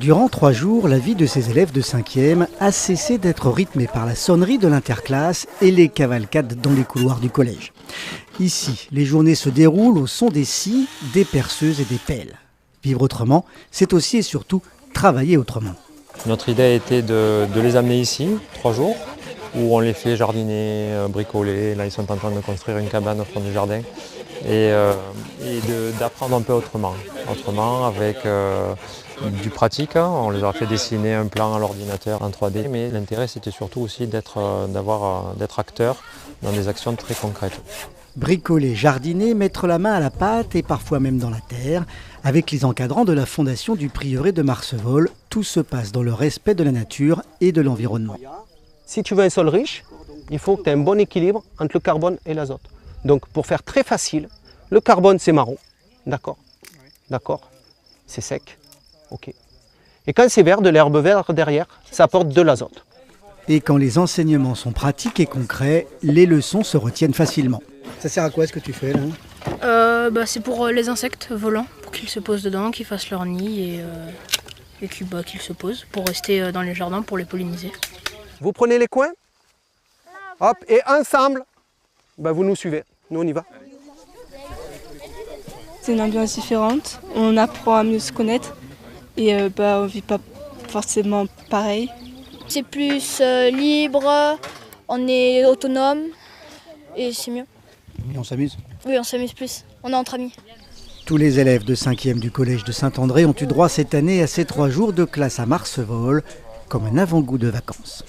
Durant 3 jours, la vie de ces élèves de 5e a cessé d'être rythmée par la sonnerie de l'interclasse et les cavalcades dans les couloirs du collège. Ici, les journées se déroulent au son des scies, des perceuses et des pelles. Vivre autrement, c'est aussi et surtout travailler autrement. Notre idée était de les amener ici, 3 jours, où on les fait jardiner, bricoler. Là, ils sont en train de construire une cabane au fond du jardin. Et d'apprendre un peu autrement avec du pratique. On les a fait dessiner un plan à l'ordinateur en 3D, mais l'intérêt c'était surtout aussi d'être acteur dans des actions très concrètes. Bricoler, jardiner, mettre la main à la pâte et parfois même dans la terre. Avec les encadrants de la fondation du prieuré de Marsevols, tout se passe dans le respect de la nature et de l'environnement. Si tu veux un sol riche, il faut que tu aies un bon équilibre entre le carbone et l'azote. Donc pour faire très facile, le carbone c'est marron, d'accord, c'est sec, ok. Et quand c'est vert, de l'herbe verte derrière, ça apporte de l'azote. Et quand les enseignements sont pratiques et concrets, les leçons se retiennent facilement. Ça sert à quoi ce que tu fais là ? C'est pour les insectes volants, pour qu'ils se posent dedans, qu'ils fassent leur nid et qu'ils se posent pour rester dans les jardins pour les polliniser. Vous prenez les coins, hop, et ensemble, vous nous suivez, nous on y va. C'est une ambiance différente, on apprend à mieux se connaître et on ne vit pas forcément pareil. C'est plus libre, on est autonome et c'est mieux. Et on s'amuse ? Oui, on s'amuse plus, on est entre amis. Tous les élèves de 5e du collège de Saint-André ont eu droit cette année à ces 3 jours de classe à Marsevols, comme un avant-goût de vacances.